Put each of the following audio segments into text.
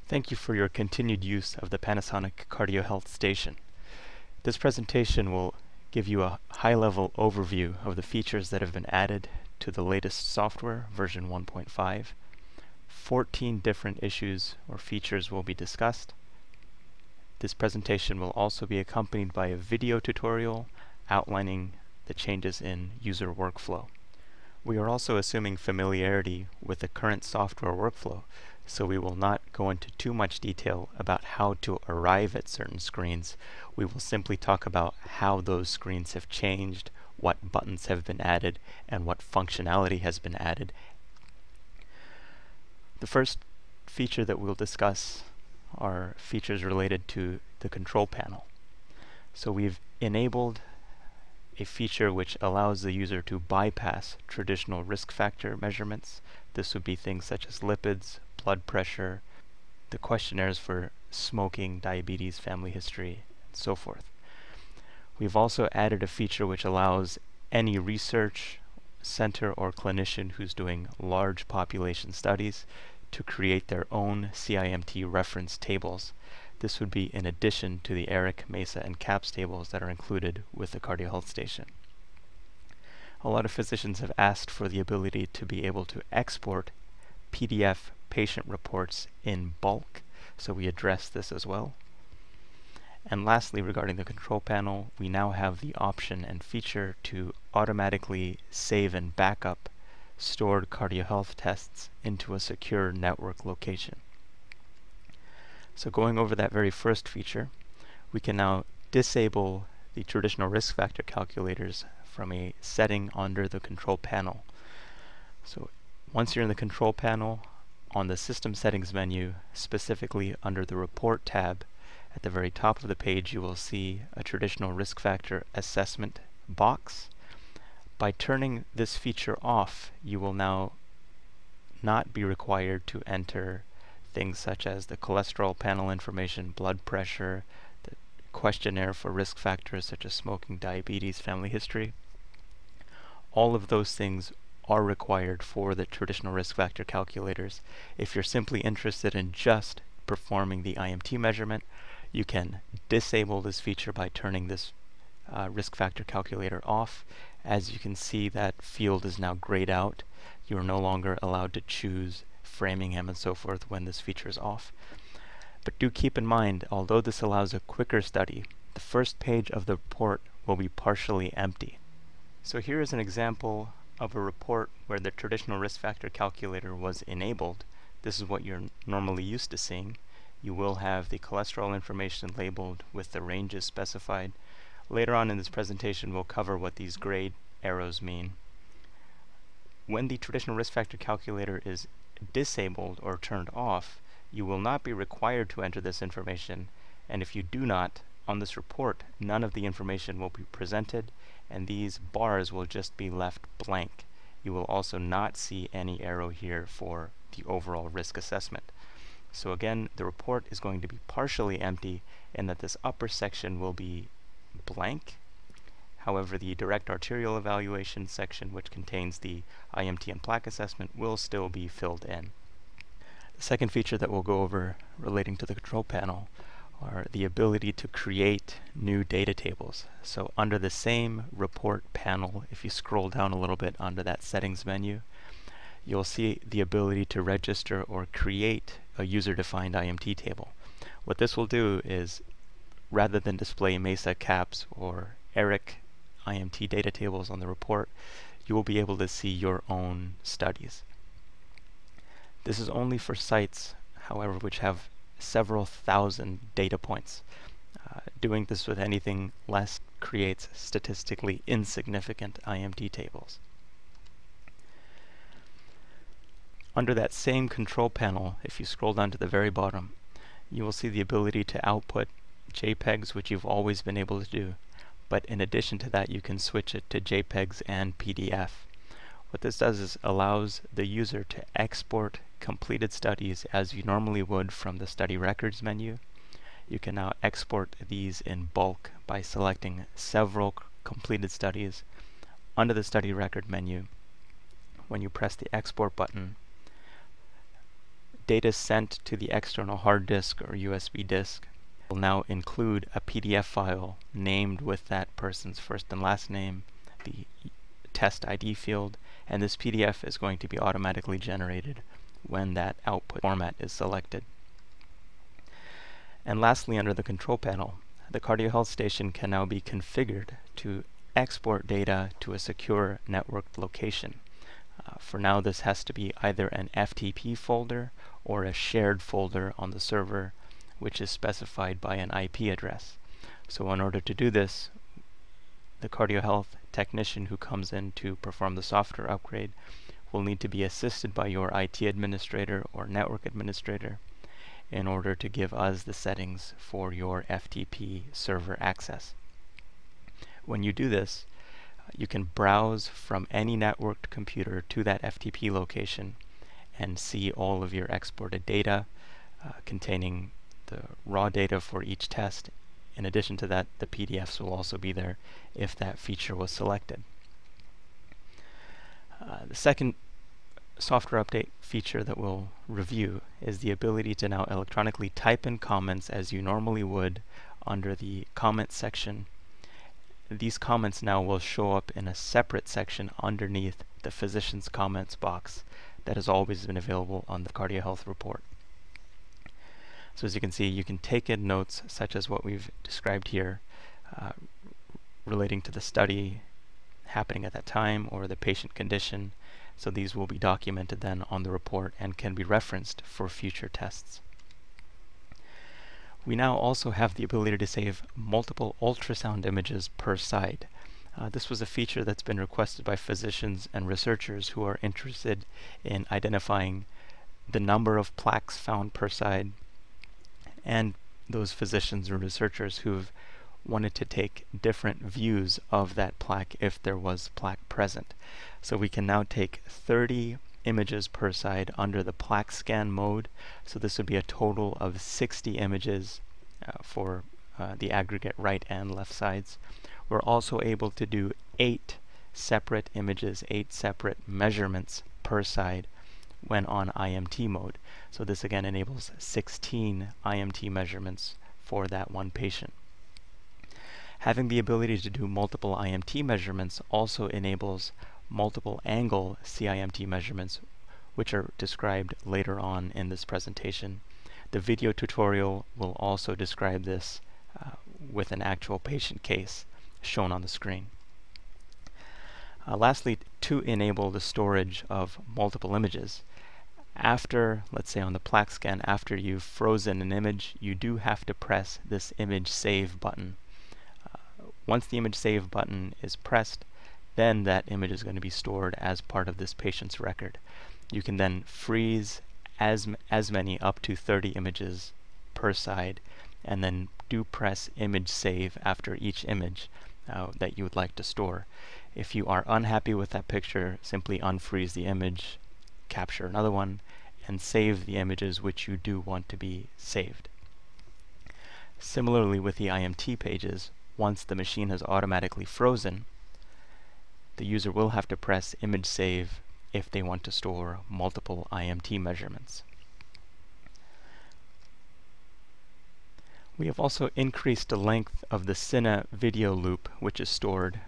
Thank you for your continued use of the Panasonic CardioHealth station. This presentation will give you a high-level overview of the features that have been added to the latest software, version 1.5. 14 different issues or features will be discussed. This presentation will also be accompanied by a video tutorial outlining the changes in user workflow. We are also assuming familiarity with the current software workflow, so we will not go into too much detail about how to arrive at certain screens. We will simply talk about how those screens have changed, what buttons have been added, and what functionality has been added. The first feature that we'll discuss are features related to the control panel. So we've enabled a feature which allows the user to bypass traditional risk factor measurements. This would be things such as lipids, blood pressure, the questionnaires for smoking, diabetes, family history, and so forth. We've also added a feature which allows any research center or clinician who's doing large population studies to create their own CIMT reference tables. This would be in addition to the ERIC, MESA, and CAPS tables that are included with the CardioHealth station. A lot of physicians have asked for the ability to be able to export PDF patient reports in bulk, so we address this as well. And lastly, regarding the control panel, we now have the option and feature to automatically save and backup stored CardioHealth tests into a secure network location. So going over that very first feature, we can now disable the traditional risk factor calculators from a setting under the control panel. So once you're in the control panel, on the System Settings menu, specifically under the Report tab, at the very top of the page you will see a traditional risk factor assessment box. By turning this feature off, you will now not be required to enter things such as the cholesterol panel information, blood pressure, the questionnaire for risk factors such as smoking, diabetes, family history. All of those things are required for the traditional risk factor calculators. If you're simply interested in just performing the IMT measurement, you can disable this feature by turning this risk factor calculator off. As you can see, that field is now grayed out. You are no longer allowed to choose Framingham and so forth when this feature is off. But do keep in mind, although this allows a quicker study, the first page of the report will be partially empty. So here is an example of a report where the traditional risk factor calculator was enabled. This is what you're normally used to seeing. You will have the cholesterol information labeled with the ranges specified. Later on in this presentation, we'll cover what these grayed arrows mean. When the traditional risk factor calculator is disabled or turned off, you will not be required to enter this information, and if you do not, on this report, none of the information will be presented, and these bars will just be left blank. You will also not see any arrow here for the overall risk assessment. So again, the report is going to be partially empty in that this upper section will be blank. However, the direct arterial evaluation section, which contains the IMT and plaque assessment, will still be filled in. The second feature that we'll go over relating to the control panel are the ability to create new data tables. So under the same report panel, if you scroll down a little bit under that settings menu, you'll see the ability to register or create a user-defined IMT table. What this will do is, rather than display MESA, CAPS, or ERIC IMT data tables on the report, you will be able to see your own studies. This is only for sites, however, which have several thousand data points. Doing this with anything less creates statistically insignificant IMT tables. Under that same control panel, if you scroll down to the very bottom, you will see the ability to output JPEGs, which you've always been able to do. But in addition to that, you can switch it to JPEGs and PDF. What this does is allows the user to export completed studies as you normally would from the study records menu. You can now export these in bulk by selecting several completed studies under the study record menu. When you press the export button, data sent to the external hard disk or USB disk will now include a PDF file named with that person's first and last name, the test ID field, and this PDF is going to be automatically generated when that output format is selected. And lastly, under the control panel, the CardioHealth station can now be configured to export data to a secure networked location. For now, this has to be either an FTP folder or a shared folder on the server, which is specified by an IP address. So in order to do this, the CardioHealth technician who comes in to perform the software upgrade will need to be assisted by your IT administrator or network administrator in order to give us the settings for your FTP server access. When you do this, you can browse from any networked computer to that FTP location and see all of your exported data containing the raw data for each test. In addition to that, the PDFs will also be there if that feature was selected. The second software update feature that we'll review is the ability to now electronically type in comments as you normally would under the comment section. These comments now will show up in a separate section underneath the physician's comments box that has always been available on the CardioHealth report. So as you can see, you can take in notes such as what we've described here relating to the study happening at that time or the patient condition. So these will be documented then on the report and can be referenced for future tests. We now also have the ability to save multiple ultrasound images per side. This was a feature that's been requested by physicians and researchers who are interested in identifying the number of plaques found per side, and those physicians or researchers who've wanted to take different views of that plaque if there was plaque present. So we can now take 30 images per side under the plaque scan mode. So this would be a total of 60 images for the aggregate right and left sides. We're also able to do 8 separate images, 8 separate measurements per side when on IMT mode. So this again enables 16 IMT measurements for that one patient. Having the ability to do multiple IMT measurements also enables multiple angle CIMT measurements, which are described later on in this presentation. The video tutorial will also describe this with an actual patient case shown on the screen. Lastly, to enable the storage of multiple images, after, let's say on the plaque scan, after you've frozen an image, you do have to press this image save button. Once the image save button is pressed, then that image is going to be stored as part of this patient's record. You can then freeze as many up to 30 images per side, and then do press image save after each image that you would like to store. If you are unhappy with that picture, simply unfreeze the image, capture another one, and save the images which you do want to be saved. Similarly with the IMT pages, once the machine has automatically frozen, the user will have to press image save if they want to store multiple IMT measurements. We have also increased the length of the Cine video loop which is stored.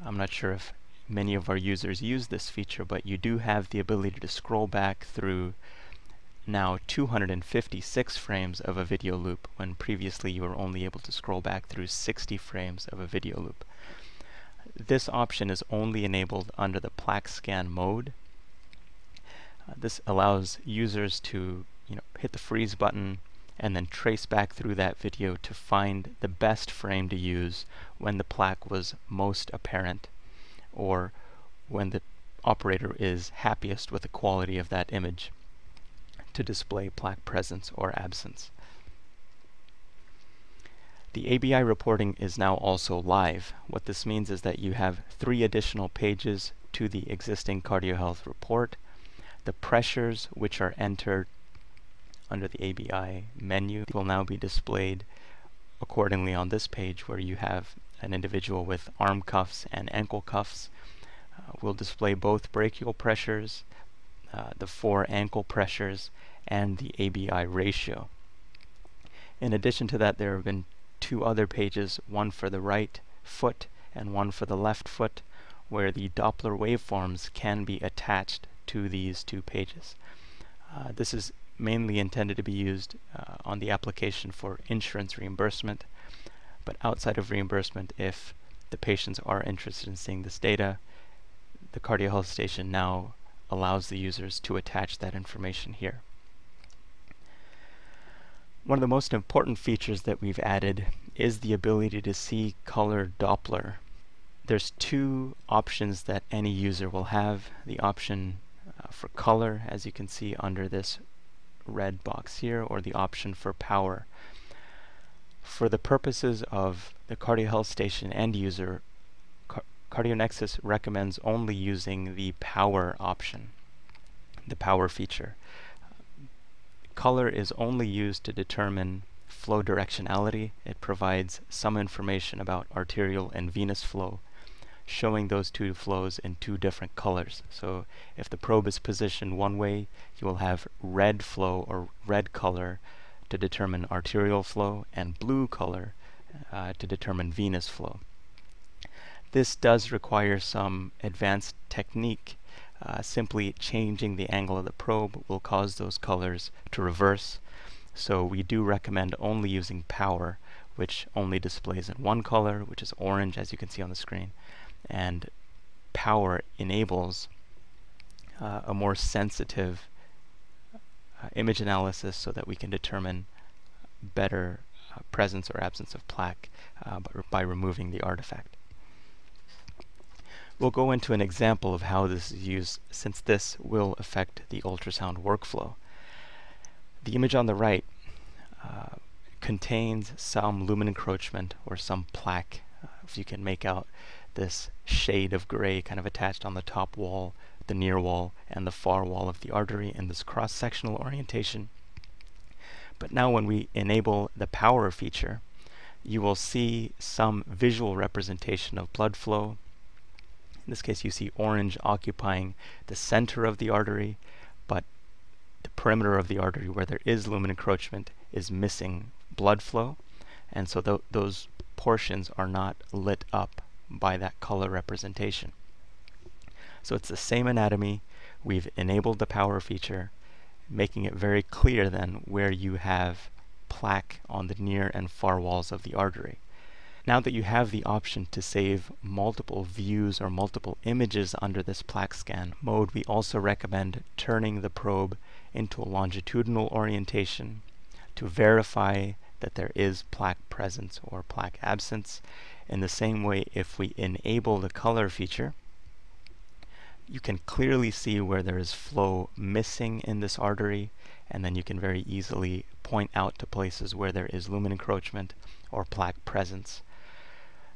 I'm not sure if many of our users use this feature, but you do have the ability to scroll back through now 256 frames of a video loop, when previously you were only able to scroll back through 60 frames of a video loop. This option is only enabled under the plaque scan mode. This allows users to hit the freeze button and then trace back through that video to find the best frame to use when the plaque was most apparent, or when the operator is happiest with the quality of that image to display plaque presence or absence. The ABI reporting is now also live. What this means is that you have 3 additional pages to the existing CardioHealth report. The pressures which are entered under the ABI menu will now be displayed accordingly on this page, where you have an individual with arm cuffs and ankle cuffs. We'll display both brachial pressures, the 4 ankle pressures, and the ABI ratio. In addition to that, there have been two other pages, one for the right foot and one for the left foot, where the Doppler waveforms can be attached to these two pages. This is mainly intended to be used on the application for insurance reimbursement, but outside of reimbursement, if the patients are interested in seeing this data, the CardioHealth station now allows the users to attach that information here. One of the most important features that we've added is the ability to see color Doppler. There's two options that any user will have. The option for color, as you can see under this red box here, or the option for power. For the purposes of the CardioHealth station end user, CardioNexus recommends only using the power option, the power feature. Color is only used to determine flow directionality. It provides some information about arterial and venous flow, showing those two flows in two different colors. So if the probe is positioned one way, you will have red flow or red color to determine arterial flow, and blue color to determine venous flow. This does require some advanced technique. Simply changing the angle of the probe will cause those colors to reverse. So we do recommend only using power, which only displays in one color, which is orange, as you can see on the screen. And power enables a more sensitive image analysis so that we can determine better presence or absence of plaque by removing the artifact. We'll go into an example of how this is used, since this will affect the ultrasound workflow. The image on the right contains some lumen encroachment or some plaque. If you can make out this shade of gray kind of attached on the top wall, the near wall, and the far wall of the artery in this cross-sectional orientation. But now when we enable the power feature, you will see some visual representation of blood flow. In this case, you see orange occupying the center of the artery, but the perimeter of the artery where there is lumen encroachment is missing blood flow, and so those portions are not lit up by that color representation. So it's the same anatomy. We've enabled the power feature, making it very clear then where you have plaque on the near and far walls of the artery. Now that you have the option to save multiple views or multiple images under this plaque scan mode, we also recommend turning the probe into a longitudinal orientation to verify that there is plaque presence or plaque absence. In the same way, if we enable the color feature, you can clearly see where there is flow missing in this artery, and then you can very easily point out to places where there is lumen encroachment or plaque presence.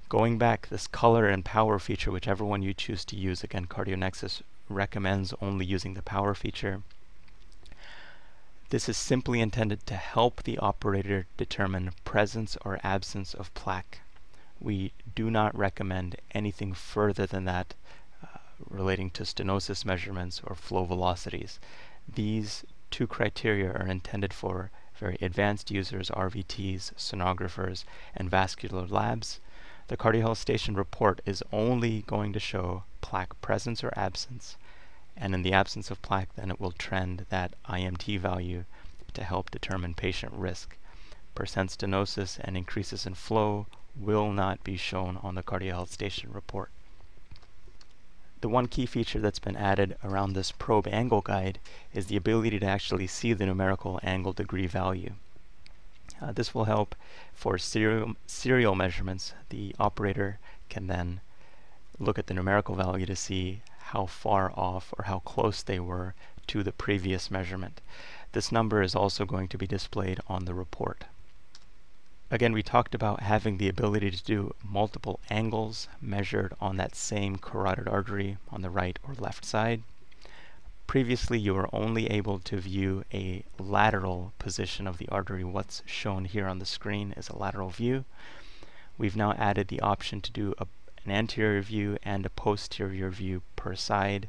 Going back, this color and power feature, whichever one you choose to use, again, CardioNexus recommends only using the power feature. This is simply intended to help the operator determine presence or absence of plaque. We do not recommend anything further than that relating to stenosis measurements or flow velocities. These two criteria are intended for very advanced users, RVTs, sonographers, and vascular labs. The CardioHealth station report is only going to show plaque presence or absence, and in the absence of plaque, then it will trend that IMT value to help determine patient risk. Percent stenosis and increases in flow will not be shown on the CardioHealth station report. The one key feature that's been added around this probe angle guide is the ability to actually see the numerical angle degree value. This will help for serial measurements. The operator can then look at the numerical value to see how far off or how close they were to the previous measurement. This number is also going to be displayed on the report. Again, we talked about having the ability to do multiple angles measured on that same carotid artery on the right or left side. Previously, you were only able to view a lateral position of the artery. What's shown here on the screen is a lateral view. We've now added the option to do an anterior view and a posterior view per side.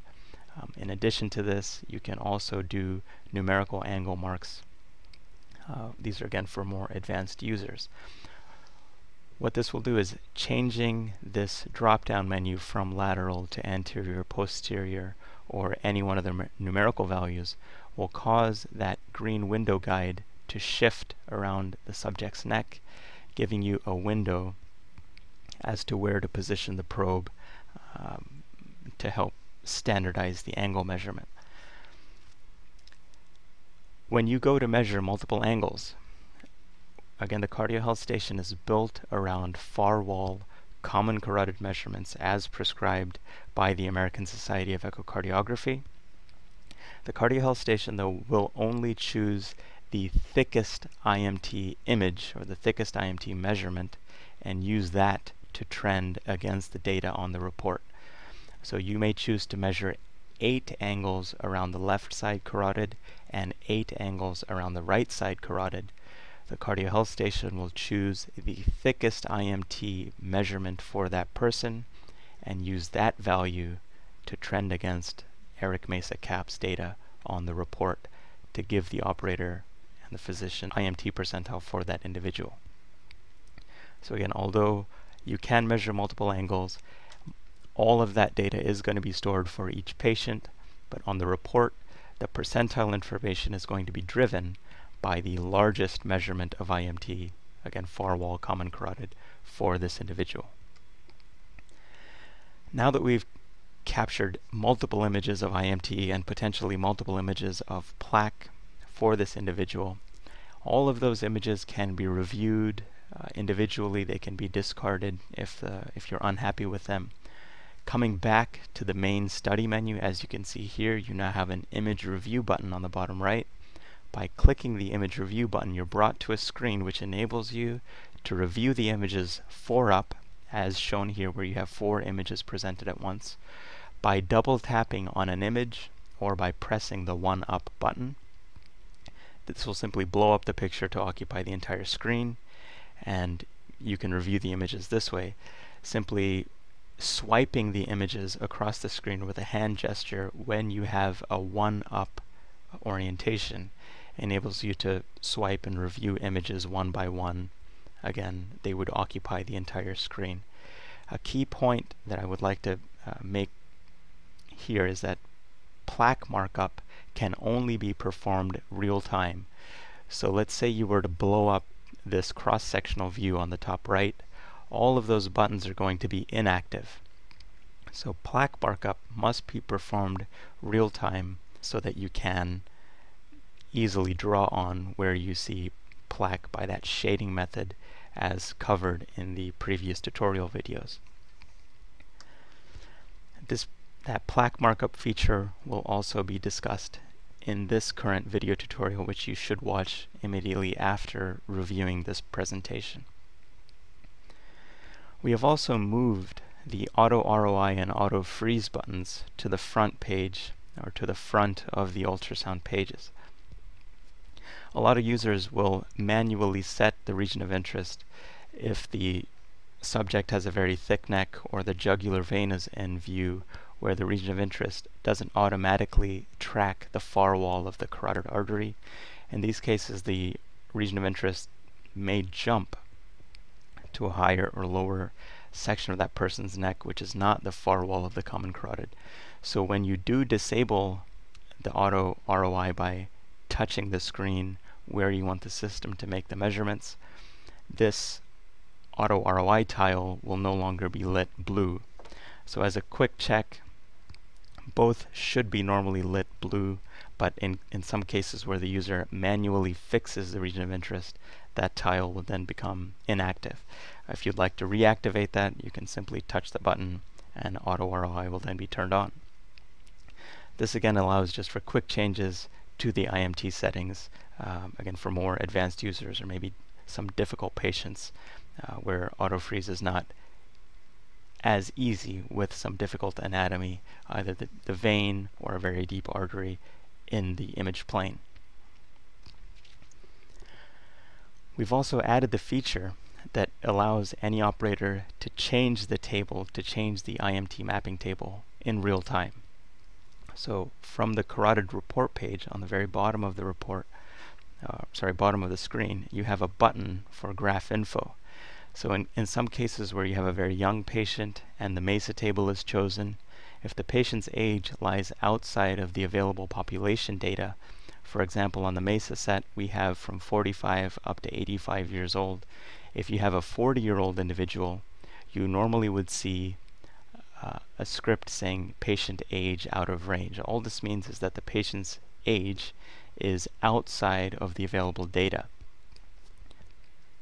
In addition to this, you can also do numerical angle marks. These are again for more advanced users. What this will do is changing this drop-down menu from lateral to anterior, posterior, or any one of the numerical values will cause that green window guide to shift around the subject's neck, giving you a window as to where to position the probe to help standardize the angle measurement. When you go to measure multiple angles, again, the CardioHealth station is built around far wall common carotid measurements as prescribed by the American Society of Echocardiography. The CardioHealth station, though, will only choose the thickest IMT image or the thickest IMT measurement and use that to trend against the data on the report. So you may choose to measure 8 angles around the left side carotid and 8 angles around the right side carotid. The CardioHealth station will choose the thickest IMT measurement for that person and use that value to trend against Eric Mesa Cap's data on the report to give the operator and the physician IMT percentile for that individual. So again, although you can measure multiple angles, all of that data is going to be stored for each patient, but on the report, the percentile information is going to be driven by the largest measurement of IMT, again, far wall common carotid, for this individual. Now that we've captured multiple images of IMT and potentially multiple images of plaque for this individual, all of those images can be reviewed individually. They can be discarded if you're unhappy with them. Coming back to the main study menu, as you can see here, you now have an image review button on the bottom right. By clicking the image review button, you're brought to a screen which enables you to review the images 4 up, as shown here, where you have 4 images presented at once, by double tapping on an image or by pressing the 1 up button. This will simply blow up the picture to occupy the entire screen, and you can review the images this way. Simply swiping the images across the screen with a hand gesture when you have a 1 up orientation enables you to swipe and review images one by one. Again, they would occupy the entire screen. A key point that I would like to make here is that plaque markup can only be performed real time. So let's say you were to blow up this cross-sectional view on the top right. All of those buttons are going to be inactive. So plaque markup must be performed real time so that you can easily draw on where you see plaque by that shading method as covered in the previous tutorial videos. That plaque markup feature will also be discussed in this current video tutorial, which you should watch immediately after reviewing this presentation. We have also moved the auto ROI and auto freeze buttons to the front page or to the front of the ultrasound pages. A lot of users will manually set the region of interest if the subject has a very thick neck or the jugular vein is in view, where the region of interest doesn't automatically track the far wall of the carotid artery. In these cases, the region of interest may jump to a higher or lower section of that person's neck, which is not the far wall of the common carotid. So when you do disable the auto ROI by touching the screen where you want the system to make the measurements, this auto ROI tile will no longer be lit blue. So as a quick check, both should be normally lit blue, but in some cases where the user manually fixes the region of interest, that tile will then become inactive. If you'd like to reactivate that, you can simply touch the button and auto ROI will then be turned on. This again allows just for quick changes to the IMT settings, again for more advanced users or maybe some difficult patients where auto freeze is not as easy with some difficult anatomy, either the vein or a very deep artery in the image plane. We've also added the feature that allows any operator to change the table, to change the IMT mapping table in real time. So from the carotid report page on the very bottom of the report, bottom of the screen, you have a button for graph info. So in some cases where you have a very young patient and the MESA table is chosen, if the patient's age lies outside of the available population data, for example, on the MESA set, we have from 45 up to 85 years old. If you have a 40-year-old individual, you normally would see a script saying patient age out of range. All this means is that the patient's age is outside of the available data.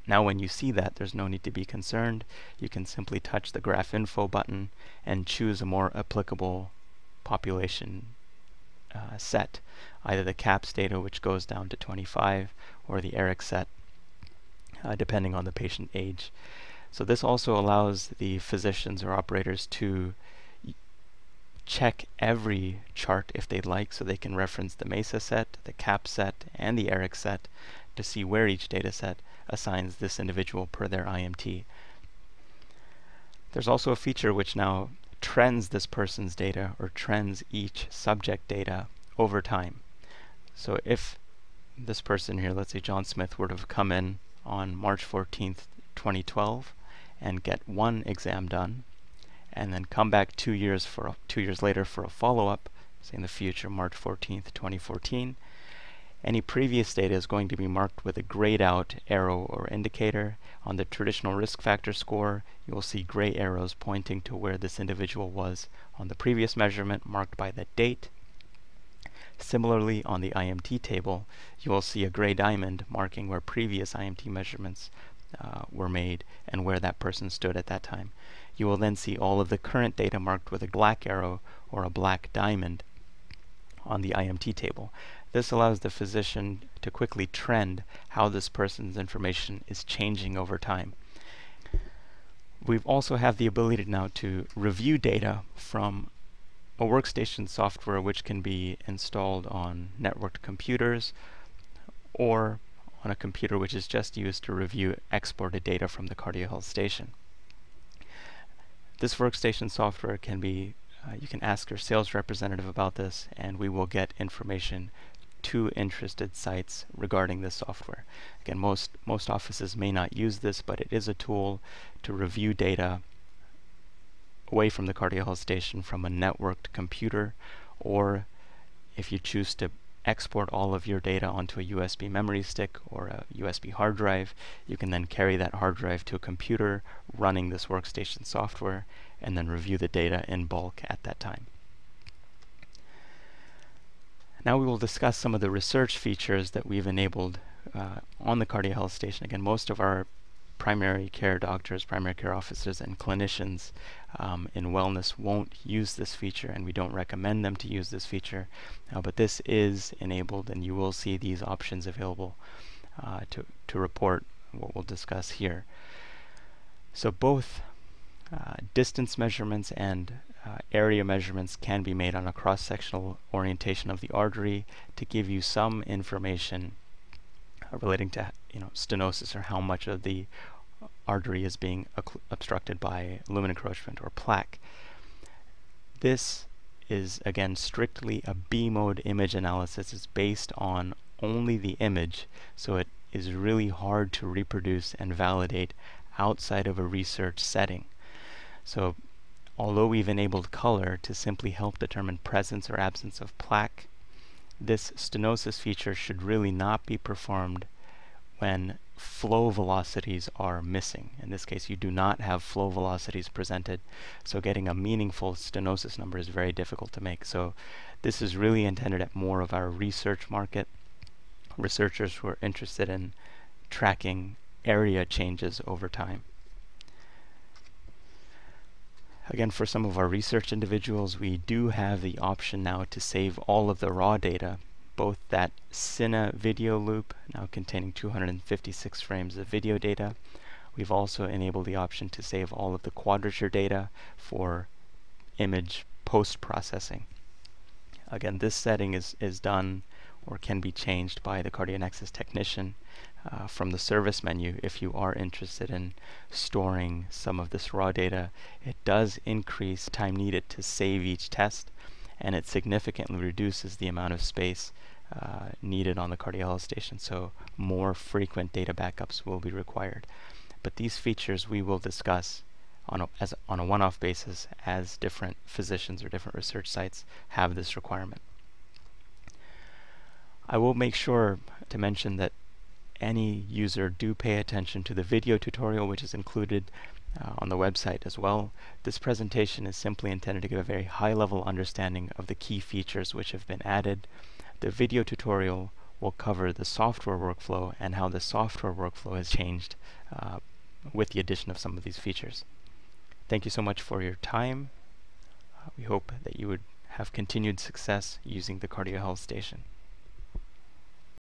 Now when you see that, there's no need to be concerned. You can simply touch the graph info button and choose a more applicable population set, either the CAPS data, which goes down to 25, or the ERIC set, depending on the patient age. So this also allows the physicians or operators to check every chart if they'd like, so they can reference the MESA set, the CAPS set, and the ERIC set to see where each data set assigns this individual per their IMT. There's also a feature which now trends this person's data, or trends each subject data over time. So if this person here, let's say John Smith, were to have come in on March 14th, 2012 and get one exam done, and then come back 2 years later for a follow-up, say in the future, March 14th, 2014, any previous data is going to be marked with a grayed out arrow or indicator. On the traditional risk factor score, you will see gray arrows pointing to where this individual was on the previous measurement, marked by the date. Similarly, on the IMT table, you will see a gray diamond marking where previous IMT measurements were made and where that person stood at that time. You will then see all of the current data marked with a black arrow or a black diamond on the IMT table. This allows the physician to quickly trend how this person's information is changing over time. We also have the ability now to review data from a workstation software which can be installed on networked computers or on a computer which is just used to review exported data from the CardioHealth station. This workstation software can be, you can ask your sales representative about this, and we will get information to interested sites regarding this software. Again, most offices may not use this, but it is a tool to review data away from the CardioHealth station from a networked computer, or if you choose to export all of your data onto a USB memory stick or a USB hard drive, you can then carry that hard drive to a computer running this workstation software and then review the data in bulk at that time. Now we will discuss some of the research features that we've enabled on the CardioHealth station. Again, most of our primary care doctors, primary care officers, and clinicians in wellness won't use this feature, and we don't recommend them to use this feature. But this is enabled, and you will see these options available to report what we'll discuss here. So both distance measurements and area measurements can be made on a cross-sectional orientation of the artery to give you some information relating to stenosis, or how much of the artery is being obstructed by lumen encroachment or plaque. This is again strictly a B-mode image analysis. It's based on only the image, so it is really hard to reproduce and validate outside of a research setting. So although we've enabled color to simply help determine presence or absence of plaque, this stenosis feature should really not be performed when flow velocities are missing. In this case, you do not have flow velocities presented, so getting a meaningful stenosis number is very difficult to make. So this is really intended at more of our research market, researchers who are interested in tracking area changes over time. Again, for some of our research individuals, we do have the option now to save all of the raw data, both that Cine video loop, now containing 256 frames of video data. We've also enabled the option to save all of the quadrature data for image post-processing. Again, this setting is done or can be changed by the CardioNexus technician from the service menu if you are interested in storing some of this raw data. It does increase time needed to save each test, and it significantly reduces the amount of space needed on the CardioHealth station, so more frequent data backups will be required. But these features we will discuss on a one-off basis as different physicians or different research sites have this requirement. I will make sure to mention that any user do pay attention to the video tutorial which is included on the website as well. This presentation is simply intended to give a very high-level understanding of the key features which have been added. The video tutorial will cover the software workflow and how the software workflow has changed with the addition of some of these features. Thank you so much for your time. We hope that you would have continued success using the CardioHealth station.